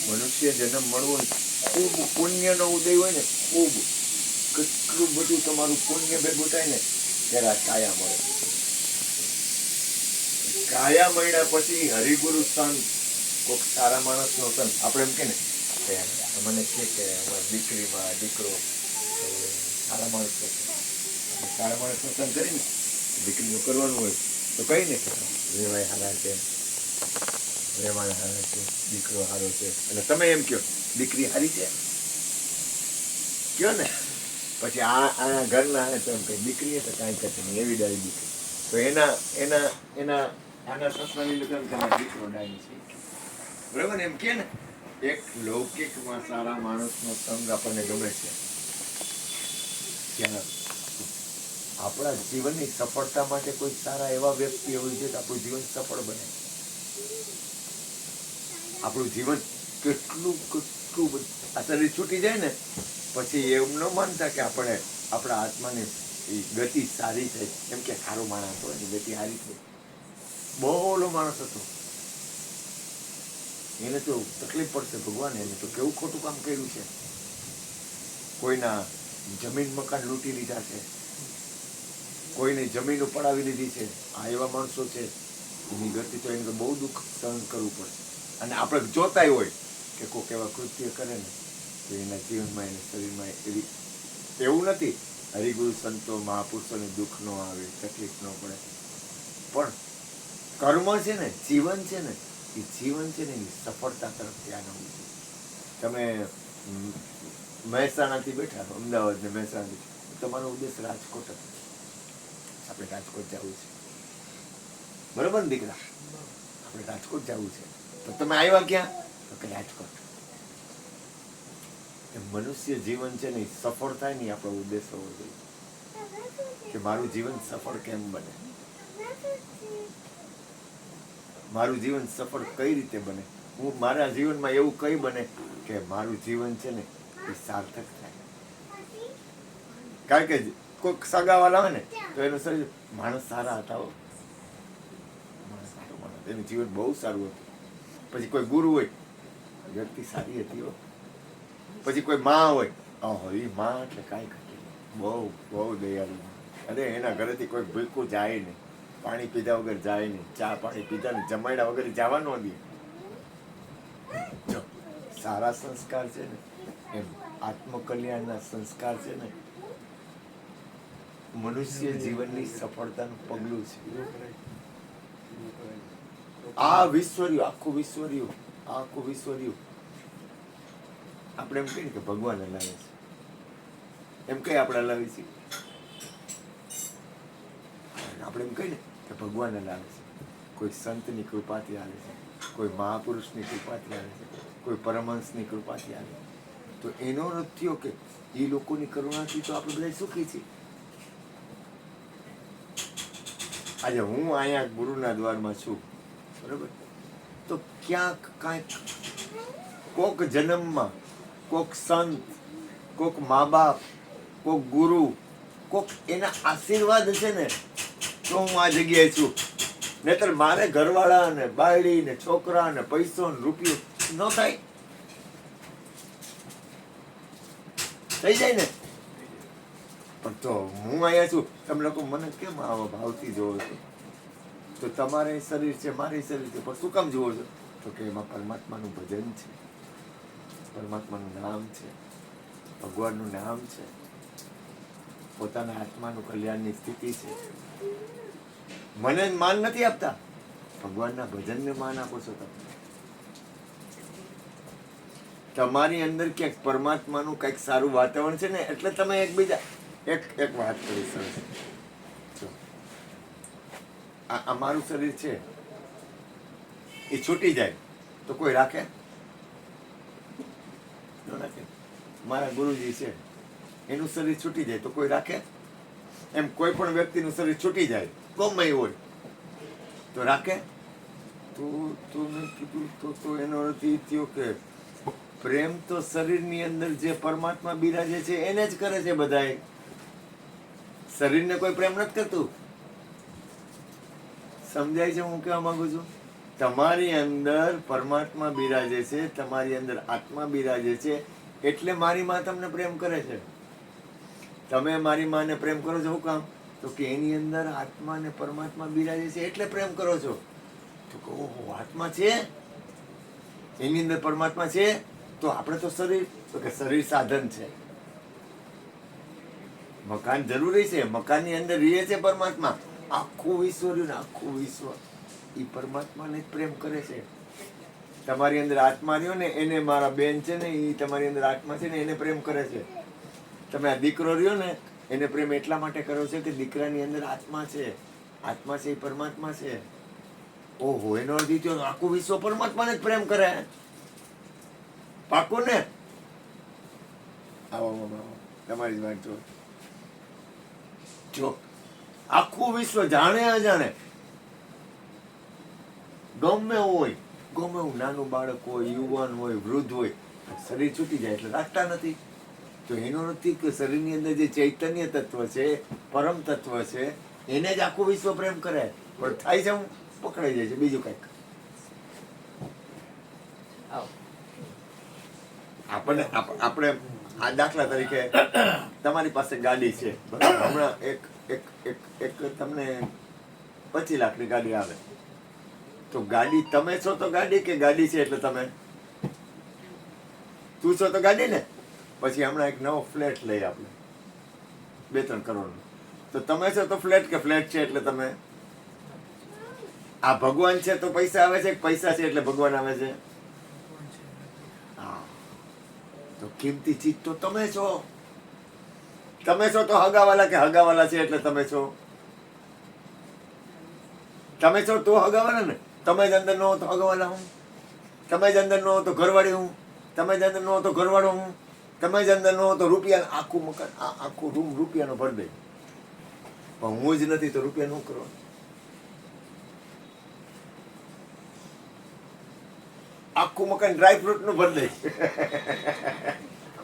મનુષ્ય જન્મ મળવો ખૂબ પુણ્યનો ઉદય હોય ને, ખૂબ કેટલું બધું તમારું પુણ્ય ભેગું થાય ને ત્યારે આ કાયા મળે. કાયા મળ્યા પછી હરિગુરુ સંત, કોઈક સારા માણસનો સંત, આપણે એમ કે ને મને કે અમારી દીકરીમાં દીકરો સારા માણસનો સારા માણસનો સંત કરીને દીકરીનું કરવાનું હોય તો કઈ ને રેવાય હારા છે, રહેવાના હારા છે, દીકરો સારો છે, એટલે તમે એમ કહો દીકરી સારી છે કયો ને, પછી આ ઘરના તો એમ કે દીકરી તો કાંઈ કરશે નહીં, એવી ડાળી દીકરી, તો એના આના સસના લીધે કેમ તમારો દીકરો ડાળી છે, બરાબર ને, એમ કે ને એક લૌકિકમાં સારા માણસનો સંગ આપણને ગમે છે. ત્યાં આપણા જીવનની સફળતા માટે કોઈ સારા એવા વ્યક્તિ હોય છે તો આપણું જીવન સફળ બને. આપણું જીવન કેટલું આ શરીર છૂટી જાય ને પછી એમ ન માનતા કે આપણે આપણા આત્માની ગતિ સારી થાય, એમ કે સારો માણસ હોય ને ગતિ સારી થઈ. બહુ ઓલો માણસ હતો, એને તો તકલીફ પડશે ભગવાન, એને તો કેવું ખોટું કામ કર્યું છે, કોઈના જમીન મકાન લૂંટી લીધા છે, કોઈની જમીનો પડાવી લીધી છે. આ એવા માણસો છે એની ગતિ તો એને બહુ દુઃખ સહન કરવું પડશે. અને આપણે જોતા હોય કે કોઈક એવા કૃત્ય કરે ને તો એના જીવનમાં એના શરીરમાં એવું નથી. હરિગુરુ સંતો મહાપુરુષોને દુઃખ ન આવે, તકલીફ ન પડે, પણ કર્મ છે ને, જીવન છે ને, એ જીવન છે ને એની સફળતા તરફ ધ્યાન આવવું છે. તમે મહેસાણાથી બેઠા અમદાવાદ ને મહેસાણાથી, તમારો ઉદ્દેશ રાજકોટ હતો, આપણે રાજકોટ જવું છે, બરોબર ને દીકરા, આપણે રાજકોટ જવું છે, તો તમે આવ્યા ક્યાં તો કે રાજકોટ. મનુષ્ય જીવન છે ને સફળ થાય ને આપણો ઉદ્દેશ હોવો જોઈએ કે મારું જીવન સફળ કેમ બને, મારું જીવન સફળ કઈ રીતે બને, હું મારા જીવનમાં એવું કઈ બને કે મારું જીવન છે ને એ સાર્થક થાય. કારણ કે કોઈક સગાવાલા હોય ને તો એનું શરીર માણસ સારા હતા, માણસ સારો માણસ, એનું જીવન બહુ સારું હતું. પછી કોઈ ગુરુ હોય, વ્યક્તિ સારી હતી, પછી કોઈ માં હોય, એ માં એટલે કાંઈ ઘટે, બહુ બહુ દયાળુ. અરે એના ઘરેથી કોઈ ભૂખું જાય નહીં, પાણી પીધા વગર જાય નહીં, ચા પાણી પીધા ને જમાડ્યા વગર જવા ન દે. જો સારા સંસ્કાર છે ને એમ આત્મકલ્યાણના સંસ્કાર છે ને મનુષ્ય જીવનની સફળતાનું પગલું છે. આ વિશ્વર્યું, આખું વિશ્વર્યું આપણે એમ કહીએ કે ભગવાન હલાવે છે, એમ કઈ આપણે હલાવી છીએ, આપણે એમ કહીએ કે ભગવાન હલાવે છે. કોઈ સંતની કૃપાથી આવે છે, કોઈ મહાપુરુષની કૃપાથી આવે છે, કોઈ પરમહંસની કૃપાથી આવે, તો એનો અર્થ થયો કે એ લોકોની કરુણાથી તો આપણે બધા સુખી છીએ. આજે હું અહીંયા ગુરુના દ્વારમાં છું, બરોબર, તો ક્યાંક કાંઈક કોક જન્મમાં કોક સંત, કોક મા બાપ, કોક ગુરુ, કોક એના આશીર્વાદ છે ને તો હું આ જગ્યાએ છું. નહીતર મારે ઘરવાળા ને બાયડી ને છોકરા ને પૈસો ને રૂપિયો ન થાય, થઈ જાય ને. પણ તો હું અહીંયા છું, તમે લોકો મને કેમ આવા ભાવથી જોવો છો? તો તમારે શરીર છે, મારી શરીર છે, પણ શું કામ જોવો છો? તો કે એમાં પરમાત્માનું ભજન છે, પરમાત્માનું નામ છે, ભગવાનનું નામ છે, પોતાના આત્માનું કલ્યાણની સ્થિતિ છે. મને માન નથી આપતા, ભગવાનના ભજનને માન આપો છો તમે. તમારી અંદર ક્યાંક પરમાત્માનું કંઈક સારું વાતાવરણ છે ને એટલે તમે એકબીજા એક વાત કરી સરસ. આ મારું શરીર છે એ છૂટી જાય તો કોઈ રાખે ન રાખે. મારા ગુરુજી છે એનું શરીર છૂટી જાય તો કોઈ રાખે? એમ કોઈ પણ વ્યક્તિનું શરીર છૂટી જાય ગમે હોય તો રાખે? તો મેં કીધું તો એનો અર્થ એ થયો કે પ્રેમ તો શરીરની અંદર જે પરમાત્મા બિરાજે છે એને જ કરે છે બધાએ. શરીરને કોઈ પ્રેમ નથી કરતું. સમજાય છે હું કહેવા માંગુ છું? તમારી અંદર પરમાત્મા બિરાજે છે, તમારી અંદર આત્મા બિરાજે છે, એટલે મારી માં તમને પ્રેમ કરે છે. તમે મારી માને પ્રેમ કરો છો, શું કામ? તો કે એની અંદર આત્મા ને પરમાત્મા બિરાજે છે એટલે પ્રેમ કરો છો. તો કહો આત્મા છે, એની અંદર પરમાત્મા છે, તો આપણે તો શરીર, તો કે શરીર સાધન છે. મકાન જરૂરી છે, મકાનની અંદર રહે છે પરમાત્મા. આખું વિશ્વ રહ્યું ને આખું વિશ્વ એ પરમાત્માને જ પ્રેમ કરે છે. તમારી અંદર આત્મા રહ્યો ને એને, મારા બેન છે ને એ તમારી અંદર આત્મા છે ને એને પ્રેમ કરે છે. તમે આ દીકરો રહ્યો ને એને પ્રેમ એટલા માટે કરો છે કે દીકરાની અંદર આત્મા છે, આત્મા છે એ પરમાત્મા છે. ઓહો, એનો અર્થ એ થયો આખું વિશ્વ પરમાત્માને જ પ્રેમ કરે. પાકું ને? આવો તમારી જ વાત જો આખું વિશ્વ જાણે અજાણે ગમે હોય, ગમે એવું નાનું બાળક હોય, યુવાન હોય, વૃદ્ધ હોય, શરીર છૂટી જાય એટલે રાખતા નથી. તો એનો નથી કે શરીરની અંદર જે ચૈતન્ય તત્વ છે, પરમ તત્વ છે, એને જ આખું વિશ્વ પ્રેમ કરે. પણ થાય છે હું પકડાઈ જાય છે બીજું કઈક. આપણે આ દાખલા તરીકે તમારી પાસે ગાડી છે, હમણાં એક તમને 25 લાખની ગાડી આવે, તો ગાડી તમે છો તો ગાડી, કે ગાડી છે એટલે તમે? તું છો તો ગાડી ને. પછી હમણાં એક નવો ફ્લેટ લઈ આપણે 2-3 કરોડનો, તો તમે છો તો ફ્લેટ, કે ફ્લેટ છે એટલે તમે? આ ભગવાન છે તો પૈસા આવે છે, પૈસા છે એટલે ભગવાન આવે છે? તો કિંમતી ચીજ તો તમે છો. તમે છો તો હગાવાલા, કે હગાવાલા છે એટલે તમે છો? તમે છો તો હગાવાલા ને. તમે જ અંદર ન હો તો હગાવાલા હું, તમે જ અંદર ન હો તો ઘરવાળી હું, તમે જ અંદર ન હો તો ઘરવાળો હું, તમે જ અંદર ન હો તો રૂપિયા, આખું મકાન, આખું રૂમ રૂપિયાનો ભરી દે. પણ હું જ નથી તો રૂપિયા નું કરવાનું. આખું મકાન ડ્રાયફ્રૂટ નું ભરી દે.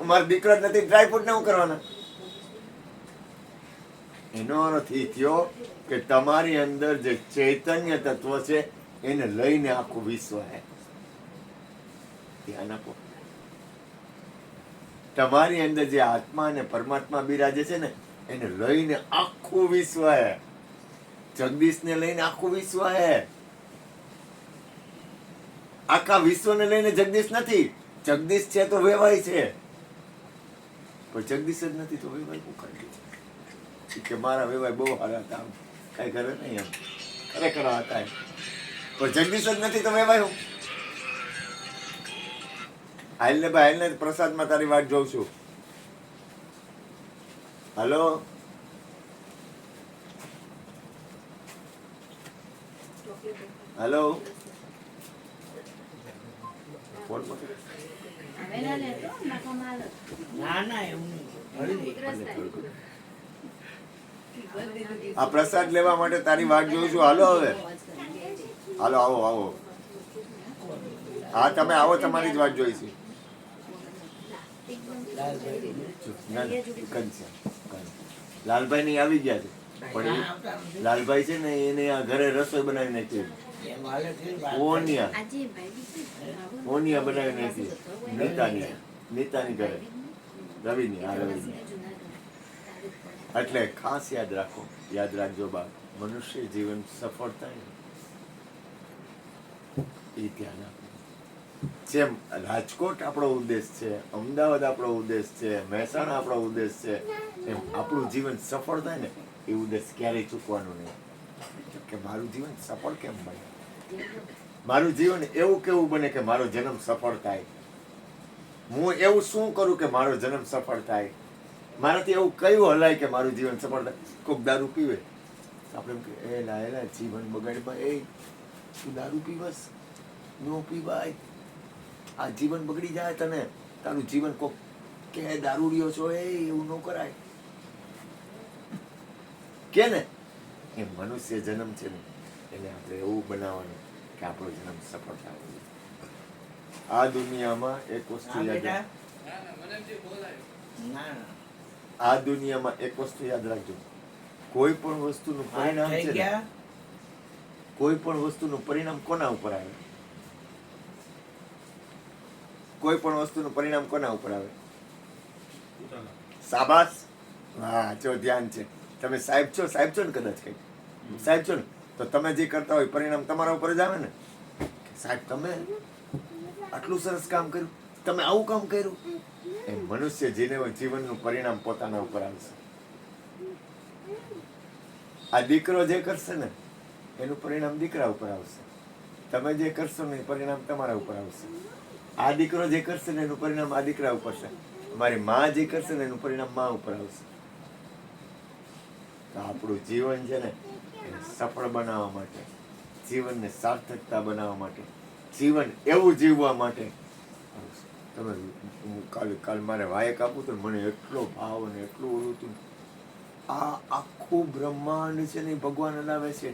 મારો દીકરો જ નથી, ડ્રાયફ્રૂટ ને હું કરવાના? એનો અર્થ એ થયો કે તમારી અંદર જે ચૈતન્ય તત્વ છે એને લઈને આખું વિશ્વ હે. ધ્યાન આપો. તમારી અંદર જે આત્મા અને પરમાત્મા બિરાજે છે ને એને લઈને આખું વિશ્વ હે. જગદીશને લઈને આખું વિશ્વ હે. આખા વિશ્વને લઈને જગદીશ નથી. જગદીશ છે તો વેવાય છે, પણ જગદીશ જ નથી તો વેવાય શું કાઢી છે? કે મારા વેવાય બહુ સારા હતા, કઈ કરે નહીં, એમ ખરેખર હતા, પણ જગદીશ જ નથી તો વેવાય હું? હાલ ને ભાઈ, હાલ ને, પ્રસાદમાં તારી વાત જોઉં છું. હલો, હલો, ફોન આ પ્રસાદ લેવા માટે તારી વાત જોઉં છું. હાલો હવે, હાલો, આવો આવો. હા તમે આવો, તમારી જ વાત જોઈ છે. લાલભાઈ ની આવી ગયા છે, પણ લાલભાઈ છે ને એને આ ઘરે રસોઈ બનાવી નાખી. ઓનિયા બનાવી નાખી નીતાની ઘરે, રવિની. હા, રવિની. એટલે ખાસ યાદ રાખો, યાદ રાખજો બા, મનુષ્ય જીવન સફળ થાય ને એ ધ્યાન આપો. જેમ રાજકોટ આપણો ઉદ્દેશ છે, અમદાવાદ આપણો ઉદ્દેશ છે, મહેસાણા આપણો ઉદ્દેશ છે, એમ આપણું જીવન સફળ થાય ને એ ઉદ્દેશ ક્યારેય ચૂકવાનું નહીં. કે મારું જીવન સફળ કેમ બને, મારું જીવન એવું કેવું બને કે મારો જન્મ સફળ થાય, હું એવું શું કરું કે મારો જન્મ સફળ થાય, મારાથી એવું કયું હલાય કે મારું જીવન સફળ થાય. કોઈક દારૂ પીવે આપણે એમ કે એલા જીવન બગાડમાં, એ તું દારૂ પીવસ, નો પીવાય, આ જીવન બગડી જાય તને, તારું જીવન કોક કે દારૂડિયો છો, એવું ન કરાય કે ને. એ મનુષ્ય જન્મ છે ને એને આપણે એવું બનાવવાનું કે આપણો જન્મ સફળ થાય. આ દુનિયામાં એક વસ્તુ યાદ આ દુનિયામાં એક વસ્તુ યાદ રાખજો, કોઈ પણ વસ્તુનું પરિણામ છે ને, કોઈ પણ વસ્તુનું પરિણામ કોના ઉપર આવે? કોઈ પણ વસ્તુનું પરિણામ કોના ઉપર આવે? શાબાશ, હા, જો ધ્યાન છે. તમે સાહેબ છો ને, કદાચ કઈ સાહેબ છો ને, તો તમે જે કરતા હોય પરિણામ તમારા ઉપર જ આવે ને. સાહેબ તમે આટલું સરસ કામ કર્યું, તમે આવું કામ કર્યું. એ મનુષ્ય જીવનનું પરિણામ પોતાના ઉપર આવશે. આ દીકરો જે કરશે ને એનું પરિણામ દીકરા ઉપર આવશે. તમે જે કરશો ને એ પરિણામ તમારા ઉપર આવશે. આ દીકરો જે કરશે ને એનું પરિણામ આ દીકરા ઉપર છે. મારી માં જે કરશે ને એનું પરિણામ માં ઉપર આવશે. તો આપણું જીવન છે ને એને સફળ બનાવવા માટે, જીવનને સાર્થકતા બનાવવા માટે, જીવન એવું જીવવા માટે તમે કાલ મારે વાયક આપું તો મને એટલો ભાવ અને એટલું ઓલું હતું. આ આખું બ્રહ્માંડ છે ને ભગવાન હલાવે છે.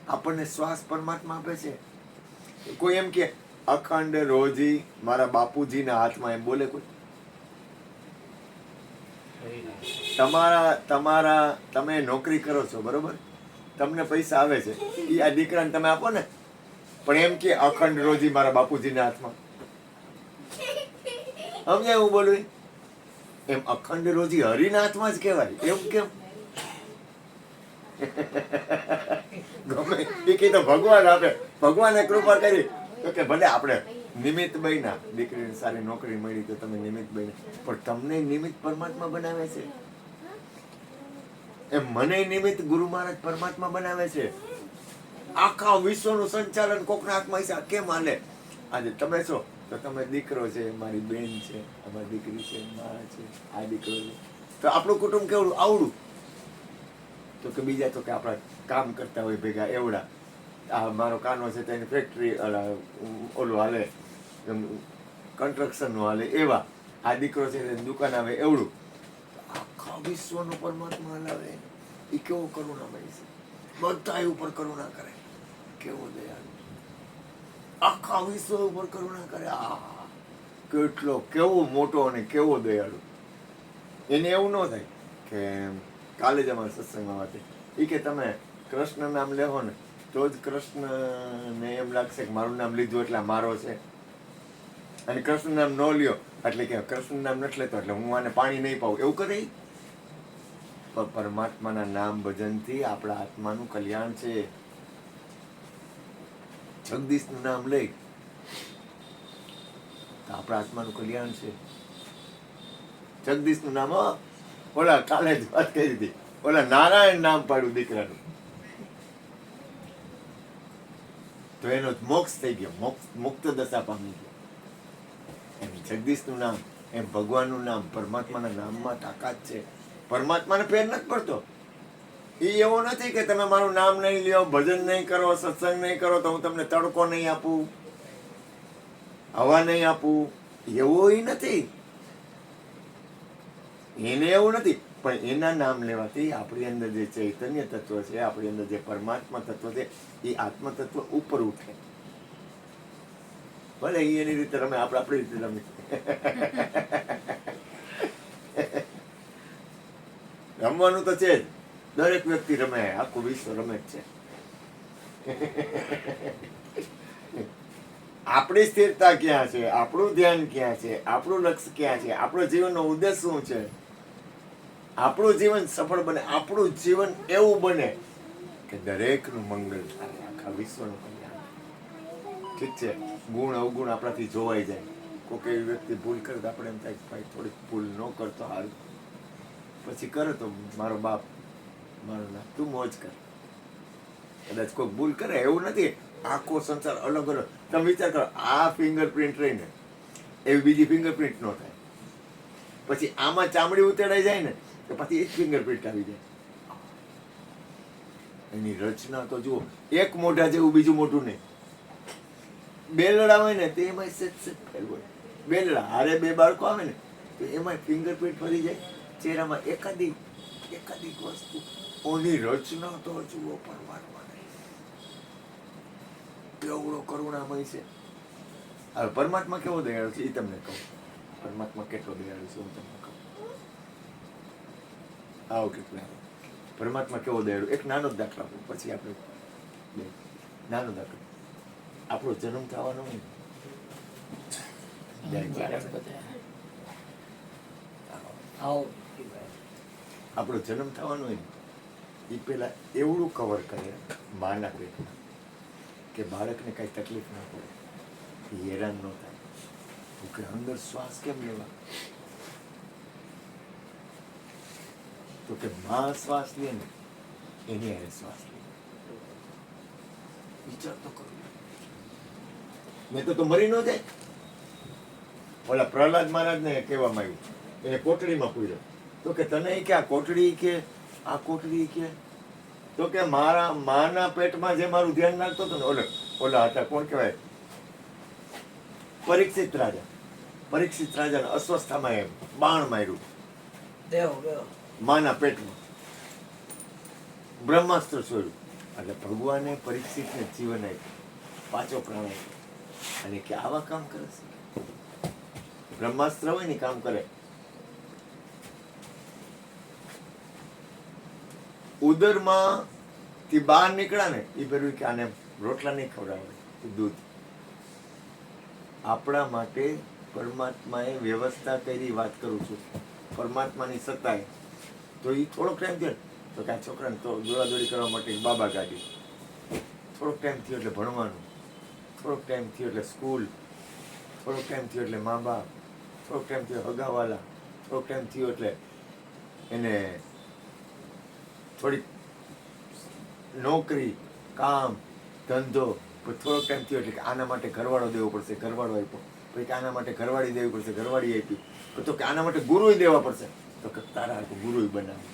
આપણને શ્વાસ પરમાત્મા આપે છે. કોઈ એમ કે અખંડ રોજી મારા બાપુજીના હાથમાં, એમ બોલે કોઈ? તમે નોકરી કરો છો, બરોબર? તમને પૈસા આવે છે, એ આ દીકરાને તમે આપો ને, પણ એમ કે અખંડ રોજી મારા બાપુજીના હાથમાં. સમજાય હું બોલું? એમ અખંડ રોજી હરિના હાથમાં જ કહેવાય. એવું કેમ? ગમે એ કીધું ભગવાન આપે, ભગવાને કૃપા કરી તો કે ભલે આપણે નિમિત્ત બન્યા, દીકરીને સારી નોકરી મળી તો તમે નિમિત્ત બન્યા, પણ તમને નિમિત્ત પરમાત્મા બનાવે છે. એમ મને નિમિત્ત ગુરુ મહારાજ પરમાત્મા બનાવે છે. આખા વિશ્વનું સંચાલન કોકના હાથમાં છે. કેમ હાલે? આજે તમે છો તો તમે દીકરો છે, મારી બેન છે, અમારી દીકરી છે, મારા છે, આ દીકરો છે, તો આપણું કુટુંબ કેવડું આવડું. તો કે બીજા તો કે આપણા કામ કરતા હોય ભેગા એવડા. આ મારો કાનો છે તેની ફેક્ટરી ઓલું હાલે, કન્સ્ટ્રક્શનનું હાલે એવા. આ દીકરો છે તેની દુકાન આવે એવડું. આખા વિશ્વનું પરમાત્મા હલાવે. એ કેવો કરુણામય છે. બધા ઉપર કરુણા કરે. કેવો દયાળુ. આખા વિશ્વ ઉપર કરુણા કરે. આ કેટલો, કેવો મોટો અને કેવો દયાળુ. એને એવું ન થાય કે કાલે જ અમારા સત્સંગમાં વાત એ કે તમે કૃષ્ણ નામ લેવો ને તો જ કૃષ્ણને એમ લાગશે કે મારું નામ લીધું એટલે મારો છે, અને કૃષ્ણ નામ ન લ્યો એટલે કે કૃષ્ણ નામ નથી લેતો એટલે હું આને પાણી નહીં પાઉં, એવું કરે. પણ પરમાત્માના નામ ભજનથી આપણા આત્માનું કલ્યાણ છે. જગદીશનું નામ લઈ તો આપણા આત્માનું કલ્યાણ છે. જગદીશનું નામ, ઓલા કાલે જ વાત કરી હતી, ઓલા નારાયણ નામ પાડ્યું દીકરાનું તો એનો મોક્ષ થઈ ગયો, મુક્ત દશા પામી ગયો. એમ જગદીશનું નામ, એમ ભગવાનનું નામ, પરમાત્માના નામમાં તાકાત છે. પરમાત્માને ફેર નથી પડતો. એ એવો નથી કે તમે મારું નામ નહીં લ્યો, ભજન નહીં કરો, સત્સંગ નહીં કરો તો હું તમને તડકો નહીં આપું, હવા નહીં આપું. એવો એ નથી. એને એવું નથી. પણ એના નામ લેવાથી આપણી અંદર જે ચૈતન્ય તત્વ છે, આપણી અંદર જે પરમાત્મા તત્વ છે, એ આત્મ તત્વ ઉપર ઉઠે. ભલે એની રીતે રમે, આપણે આપણી રીતે રમે. રમવાનું તો છે જ. દરેક વ્યક્તિ રમે, આખું વિશ્વ રમે જ છે. આપણી સ્થિરતા ક્યાં છે, આપણું ધ્યાન ક્યાં છે, આપણું લક્ષ્ય ક્યાં છે, આપણો જીવનનો ઉદ્દેશ શું છે, આપણું જીવન સફળ બને, આપણું જીવન એવું બને કે દરેકનું મંગળ થાય, આખા વિશ્વનું કલ્યાણ. ઠીક છે, ગુણ અવગુણ આપણાથી જોવાઈ જાય. કોઈ એવી વ્યક્તિ ભૂલ કરે તો આપણે એમ થાય ભાઈ થોડીક ભૂલ ન કરતો હારું, પછી કરે તો મારો બાપ, મારો ના, તું મોજ કર. કદાચ કોઈ ભૂલ કરે, એવું નથી. આખો સંસાર અલગ અલગ. તમે વિચાર કરો, આ ફિંગરપ્રિન્ટ રહીને એવી બીજી ફિંગરપ્રિન્ટ ન થાય. પછી આમાં ચામડી ઉતેડાઈ જાય ને તો પછી એક ફિંગરપ્રિન્ટ આવી જાય. એની રચના તો જુઓ, એક મોઢા જેવું બીજું મોઢું નહીં. બેલડા હોય ને તો એમાં સેજ ફેલ હોય. બેલડા હારે બે બાળકો આવે ને તો એમાં ફિંગરપ્રિન્ટ ફરી જાય. ચહેરામાં એકાદી વસ્તુ. ઓની રચના તો જુઓ પરમાત્મા. કેવડો કરુણામય છે. હવે પરમાત્મા કેવો દયાળુ છે એ તમને કહું. પરમાત્મા કેટલો દયાળુ છે હું તમને કહું. આવો કેટલા પરમાત્મા કેવો દયાળુ. એક નાનો જ દાખલો આપો, પછી આપણે નાનો દાખલો. આપણો જન્મ થવાનો હોય આપણો જન્મ થવાનો હોય ને એ પેલા એવડું કવર કરે માના પેટમાં કે બાળકને કઈ તકલીફ ના પડે, હેરાન ન થાય. તો કે અંદર શ્વાસ કેમ લેવા? તો કે માં શ્વાસ લે ને એની હારે શ્વાસ લે. વિચાર તો કરો. મેં તો મરી ન જાય. ઓલા પ્રહલાદ મહારાજ ને કહેવામાં આવ્યું, એને કોટડીમાં પૂર્યો. તો કે તને કે આ કોટડી કે આ કોટડી કે, તો કે મારા માના પેટમાં જે મારું ધ્યાન નાખતો હતો ને, ઓલા હતા કોણ કહેવાય, પરીક્ષિત રાજા. પરીક્ષિત રાજાને અસ્વસ્થામાં એમ બાણ માર્યું માના પેટમાં, બ્રહ્માસ્ત્ર છોડ્યું. એટલે ભગવાને પરીક્ષિતને જીવન આપ્યું, પાછો પ્રાણ આપ્યો. અને કે આવા કામ કરે છે. બ્રહ્માસ્ત્ર હોય ને કામ કરે. ઉદરમાં થી બહાર નીકળ્યા ને એ ભર્યું કે આને રોટલા નહીં ખવડાવે, દૂધ. આપણા માટે પરમાત્માએ વ્યવસ્થા કરી. વાત કરું છું પરમાત્માની સત્તાએ. તો એ થોડોક ટાઈમ થયો તો કે આ છોકરાને તો દોડાદોડી કરવા માટે બાબા ગાડી. થોડોક ટાઈમ થયો એટલે ભણવાનું, થોડોક ટાઈમ થયો એટલે સ્કૂલ, થોડોક ટાઈમ થયો એટલે મા બાપ, થોડોક ટાઈમ થયો હગાવાલા, થોડોક ટાઈમ થયો એટલે એને થોડીક નોકરી, કામ, ધંધો. પછી થોડોક ટાઈમ થયો એટલે કે આના માટે ઘરવાળો દેવો પડશે, ઘરવાળો આપ્યો. પછી કે આના માટે ઘરવાળી દેવી પડશે, ઘરવાળી આપી. તો કે આના માટે ગુરુય દેવા પડશે. તો કે તારા હાટું ગુરુય બનાવું.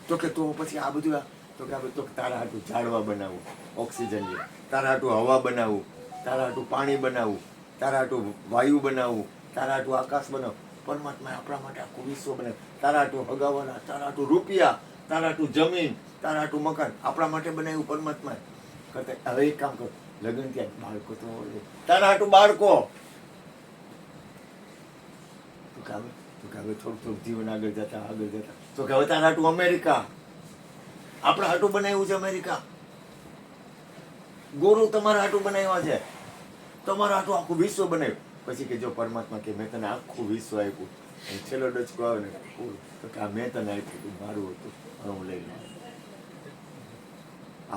તો કે તો પછી આ બધું તો કે તો તારા હાટું ઝાડવા બનાવવું, ઓક્સિજન લે, તારા હાટું હવા બનાવવું, તારા હાટું પાણી બનાવવું, તારા હાટું વાયુ બનાવવું, તારા હાટું આકાશ બનાવવું. પરમાત્માએ આપણા માટે આખું વિશ્વ બનાવ્યું. તારા હાટું હગાવાના, તારા હાટું રૂપિયા, તારા હાટું જમીન, તારા હાટું મકાન આપણા માટે બનાવ્યું પરમાત્માએ. કરતા હવે એક કામ કરો, લગ્ન ત્યાં બાળકો તો તારા હાટું બાળકો. તો કે હવે થોડું જીવન આગળ જતા તો કે હવે તારા હાટું અમેરિકા, આપણા હાટું બનાવ્યું છે અમેરિકા. ગુરુ તમારા હાટું બનાવ્યા છે, તમારા હાટું આખું વિશ્વ બનાવ્યું. પછી કે જો પરમાત્મા કે મેં તને આખું વિશ્વ આપ્યું, છેલ્લો ડચકો આવે ને તો કે આ મેં તને આપ્યું હતું, મારું હતું, હું લઈ લઉં.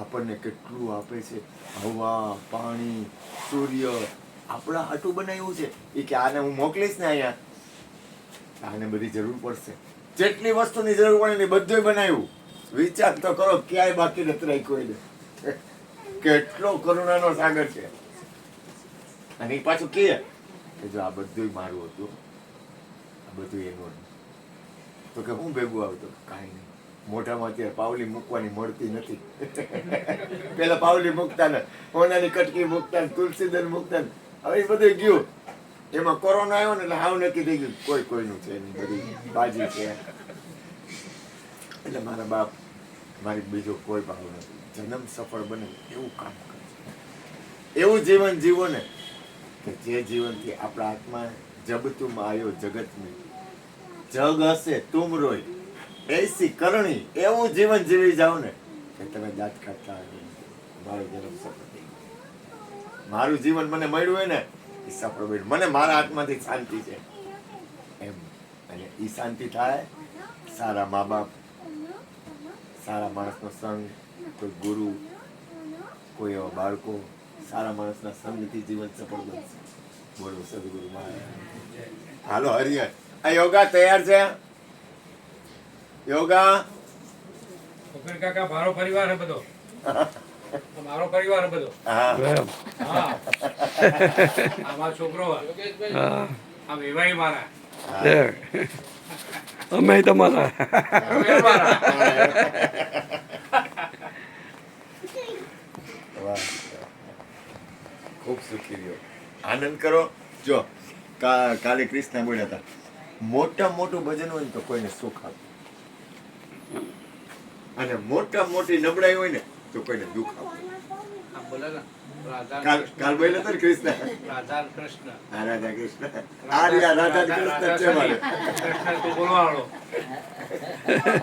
આપણને કેટલું આપે છે, હવા, પાણી, સૂર્ય આપણા હાટું બનાવ્યું છે. એ કે આને હું મોકલીશ ને અહીંયા, આને બધી જરૂર પડશે. જેટલી વસ્તુની જરૂર પડે ને બધું બનાવ્યું. વિચાર તો કરો, ક્યાંય બાકી નથી રાખ્યું એને. કેટલો કરુણાનો સાગર છે. અને એ પાછું કહે કે જો આ બધું મારું હતું, આ બધું એનું. તો કે હું ભેગું આવતો, કાંઈ નહીં. મોઢામાં અત્યારે પાવલી મૂકવાની મળતી નથી. પેલા પાવલી મૂકતા ને, હોનાની કટકી મૂકતા ને, તુલસીદળ મૂકતા ને, હવે એ બધું ગયું. એમાં કોરોના આવ્યો ને એટલે હાવ નક્કી થઈ ગયું કોઈનું છે નહીં, બધી બાજી છે. એટલે મારા બાપ મારી બીજો કોઈ ભાવ નથી. જન્મ સફળ બને એવું કામ કરે, એવું જીવન જીવો ને કે જે જીવનથી આપણા આત્મા જબતું આવ્યો જગતની જગ હશે તુમ રોય એસી કરણી. એવું જીવન જીવી જાવ ને કે તમે દાંત કાઢતા મારો જન્મ સફળ થઈ ગયો, મારું જીવન મને મળ્યું હોય ને એ સફળ મળ્યું, મને મારા આત્માથી શાંતિ છે એમ. અને એ શાંતિ થાય સારા મા બાપ, સારા માણસનો સંગ, કોઈ ગુરુ, કોઈ એવા બાળકો, સારા માણસના સંગથી જીવન સફળ બનશે. બોલો સદગુરુ મહારાજ. હાલો હરિયર, આ યોગા તૈયાર છે? યોગા કાકા મારો પરિવાર હે બધો, મારો પરિવાર હે બધો. હા આ મારો છોકરો આ વેવાઈ મારા, અમે તમારા ખૂબ સુખી રહ્યો, આનંદ કરો. જો કાલે કૃષ્ણ બોલ્યા હતા, મોટા મોટું ભજન હોય ને તો કોઈને સુખ આપે, અને મોટા મોટી નબળાઈ હોય ને તો કોઈને દુઃખ આપે. બોલે ને રાધા કાલ બોલ્યો તો ને કૃષ્ણ રાધા કૃષ્ણ હા રાધા કૃષ્ણ આ રહ્યા રાધા કૃષ્ણ છે મારે કૃષ્ણ તું બોલવાળો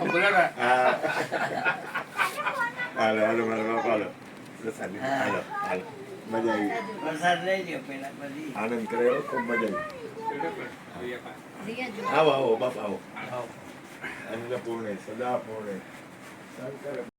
બોલે ને હા હાલો હાલો મારા બાપા હાલો પ્રસાદ હાલો હાલો મજા આવી વરસાદ લઈ લ્યો પેલા બધી આનંદ કર્યો ખૂબ મજા આવી આવો આવો બાપા આવો અન્નપૂર્ણે સદા પૂર્ણે શંકર